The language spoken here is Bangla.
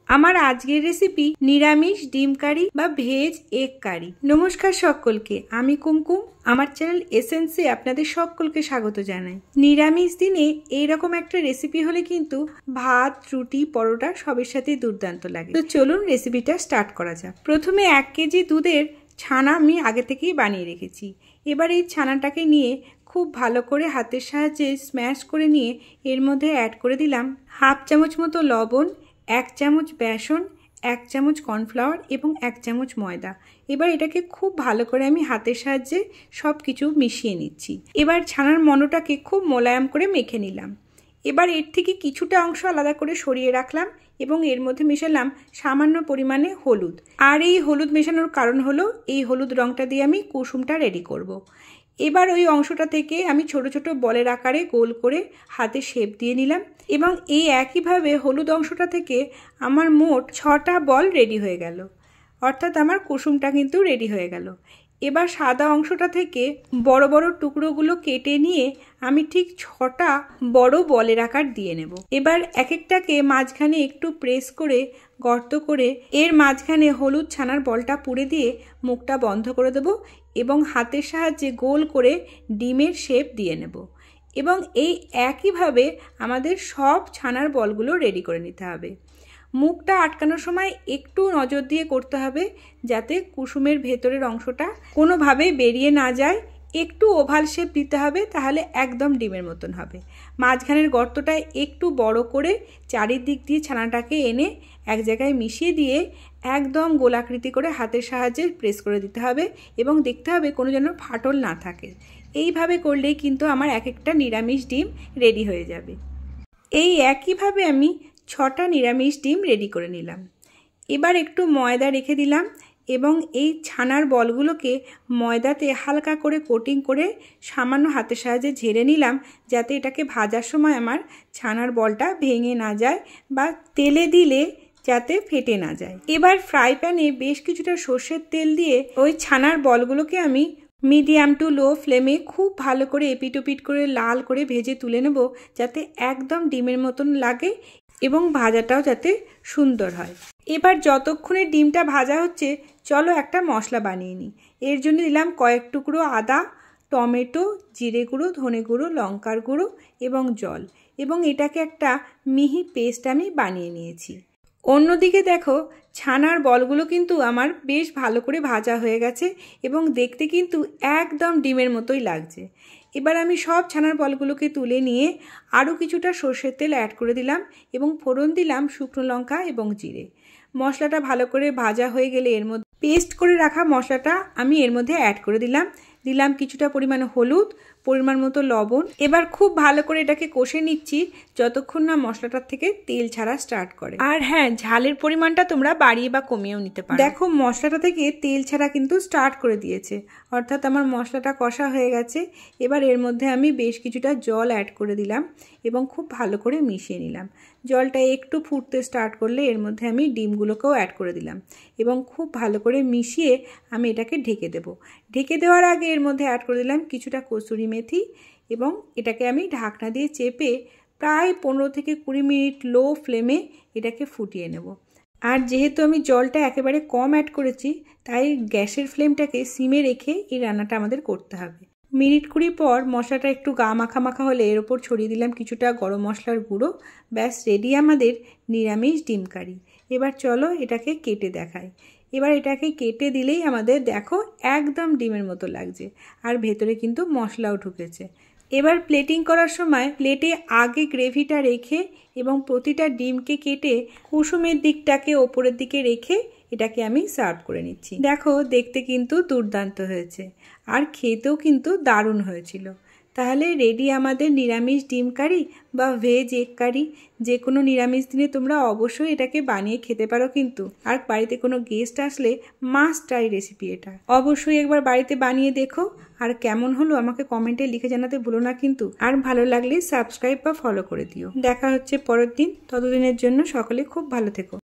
আমার আজকের রেসিপি নিরামিষ ডিম কারি বা ভেজ এগ কারি। নমস্কার সকলকে, আমি কুমকুম। আমার চ্যানেল এসেন্সে আপনাদের সকলকে স্বাগত জানাই। নিরামিষ দিনে এইরকম একটা রেসিপি হলে কিন্তু ভাত, রুটি, পরোটা সবের সাথে দুর্দান্ত লাগে। তো চলুন রেসিপিটা স্টার্ট করা যাক। প্রথমে 1 কেজি দুধের ছানা আমি আগে থেকেই বানিয়ে রেখেছি। এবার এই ছানাটাকে নিয়ে খুব ভালো করে হাতের সাহায্যে স্ম্যাশ করে নিয়ে এর মধ্যে অ্যাড করে দিলাম 1/2 চামচ মতো লবণ, 1 চামচ বেসন, 1 চামচ কর্নফ্লাওয়ার এবং 1 চামচ ময়দা। এবার এটাকে খুব ভালো করে আমি হাতের সাহায্যে সব কিছু মিশিয়ে নিচ্ছি। এবার ছানার মণ্ডটাকে খুব মোলায়েম করে মেখে নিলাম। এবার এর থেকে কিছুটা অংশ আলাদা করে সরিয়ে রাখলাম এবং এর মধ্যে মেশালাম সামান্য পরিমাণে হলুদ। আর এই হলুদ মেশানোর কারণ হলো এই হলুদ রঙটা দিয়ে আমি কুসুমটা রেডি করব। এবার ওই অংশটা থেকে আমি ছোট ছোট বলের আকারে গোল করে হাতে শেপ দিয়ে নিলাম এবং এই একইভাবে হলুদ অংশটা থেকে আমার মোট 6টা বল রেডি হয়ে গেল, অর্থাৎ আমার কুসুমটা কিন্তু রেডি হয়ে গেল। এবার সাদা অংশটা থেকে বড় বড় টুকরোগুলো কেটে নিয়ে আমি ঠিক 6টা বড় বলের আকার দিয়ে নেব। এবার এক একটাকে মাঝখানে একটু প্রেস করে গর্ত করে এর মাঝখানে হলুদ ছানার বলটা পুরে দিয়ে মুখটা বন্ধ করে দেব এবং হাতের সাহায্যে গোল করে ডিমের শেপ দিয়ে নেব। এবং এই একইভাবে আমাদের সব ছানার বলগুলো রেডি করে নিতে হবে। মুখটা আটকানোর সময় একটু নজর দিয়ে করতে হবে যাতে কুসুমের ভেতরের অংশটা কোনোভাবেই বেরিয়ে না যায়। একটু ওভাল শেপ দিতে হবে, তাহলে একদম ডিমের মতন হবে। মাঝখানের গর্তটা একটু বড় করে চারিদিক দিয়ে ছানাটাকে এনে এক জায়গায় মিশিয়ে দিয়ে একদম গোলাকৃতি করে হাতের সাহায্যে প্রেস করে দিতে হবে এবং দেখতে হবে কোনো যেন ফাটল না থাকে। এইভাবে করলেই কিন্তু আমার এক একটা নিরামিষ ডিম রেডি হয়ে যাবে। এই একইভাবে আমি 6টা নিরামিষ ডিম রেডি করে নিলাম। এবার একটু ময়দা রেখে দিলাম এবং এই ছানার বলগুলোকে ময়দাতে হালকা করে কোটিং করে সামান্য হাতের সাহায্যে ঝেড়ে নিলাম, যাতে এটাকে ভাজার সময় আমার ছানার বলটা ভেঙে না যায় বা তেলে দিলে যাতে ফেটে না যায়। এবার ফ্রাই প্যানে বেশ কিছুটা সর্ষের তেল দিয়ে ওই ছানার বলগুলোকে আমি মিডিয়াম টু লো ফ্লেমে খুব ভালো করে এপিট ওপিট করে লাল করে ভেজে তুলে নেব, যাতে একদম ডিমের মতন লাগে এবং ভাজাটাও যাতে সুন্দর হয়। এবার যতক্ষণে ডিমটা ভাজা হচ্ছে চলো একটা মশলা বানিয়ে নিই। এর জন্য দিলাম কয়েক টুকরো আদা, টমেটো, জিরে গুঁড়ো, ধনে গুঁড়ো, লঙ্কার গুঁড়ো এবং জল, এবং এটাকে একটা মিহি পেস্ট আমি বানিয়ে নিয়েছি। অন্যদিকে দেখো ছানার বলগুলো কিন্তু আমার বেশ ভালো করে ভাজা হয়ে গেছে এবং দেখতে কিন্তু একদম ডিমের মতোই লাগছে। এবার আমি সব ছানার বলগুলোকে তুলে নিয়ে আরও কিছুটা সর্ষের তেল অ্যাড করে দিলাম এবং ফোড়ন দিলাম শুকনো লঙ্কা এবং জিরে। মশলাটা ভালো করে ভাজা হয়ে গেলে এর মধ্যে পেস্ট করে রাখা মশলাটা আমি এর মধ্যে অ্যাড করে দিলাম কিছুটা পরিমাণে হলুদ, পরিমাণ মতো লবণ। এবার খুব ভালো করে এটাকে কষে নিচ্ছি যতক্ষণ না মশলাটার থেকে তেল ছাড়া স্টার্ট করে। আর হ্যাঁ, ঝালের পরিমাণটা তোমরা বাড়িয়ে বা কমিয়েও নিতে পারো। দেখো মশলাটা থেকে তেল ছাড়া কিন্তু স্টার্ট করে দিয়েছে, অর্থাৎ আমার মশলাটা কষা হয়ে গেছে। এবার এর মধ্যে আমি বেশ কিছুটা জল অ্যাড করে দিলাম এবং খুব ভালো করে মিশিয়ে নিলাম। জলটা একটু ফুটতে স্টার্ট করলে এর মধ্যে আমি ডিমগুলোকেও অ্যাড করে দিলাম এবং খুব ভালো করে মিশিয়ে আমি এটাকে ঢেকে দেব। ঢেকে দেওয়ার আগে এর মধ্যে অ্যাড করে দিলাম কিছুটা কসুরি মেথি এবং এটাকে আমি ঢাকনা দিয়ে চেপে প্রায় 15 থেকে 20 মিনিট লো ফ্লেমে এটাকে ফুটিয়ে নেব। আর যেহেতু আমি জলটা একেবারে কম অ্যাড করেছি, তাই গ্যাসের ফ্লেমটাকে সিমে রেখে এই রান্নাটা আমাদের করতে হবে। মিনিট 20 পর মশলাটা একটু গা মাখা মাখা হলে এর ওপর ছড়িয়ে দিলাম কিছুটা গরম মশলার গুঁড়ো। ব্যাস রেডি আমাদের নিরামিষ ডিম কারি। এবার চলো এটাকে কেটে দেখাই। এবার এটাকে কেটে দিলেই আমাদের দেখো একদম ডিমের মতো লাগছে আর ভেতরে কিন্তু মশলাও ঢুকেছে। এবার প্লেটিং করার সময় প্লেটে আগে গ্রেভিটা রেখে এবং প্রতিটা ডিমকে কেটে কুসুমের দিকটাকে ওপরের দিকে রেখে এটাকে আমি সার্ভ করে নিচ্ছি। দেখো দেখতে কিন্তু দুর্দান্ত হয়েছে আর খেতেও কিন্তু দারুণ হয়েছিল। তাহলে রেডি আমাদের নিরামিষ ডিম কারি বা ভেজ এগ কারি। যে কোনো নিরামিষ দিনে তোমরা অবশ্যই এটাকে বানিয়ে খেতে পারো কিন্তু। আর বাড়িতে কোনো গেস্ট আসলে মাস্ট ট্রাই রেসিপি এটা। অবশ্যই একবার বাড়িতে বানিয়ে দেখো আর কেমন হলো আমাকে কমেন্টে লিখে জানাতে ভুলো না কিন্তু। আর ভালো লাগলে সাবস্ক্রাইব বা ফলো করে দিও। দেখা হচ্ছে পরের দিন, ততদিনের জন্য সকলে খুব ভালো থেকো।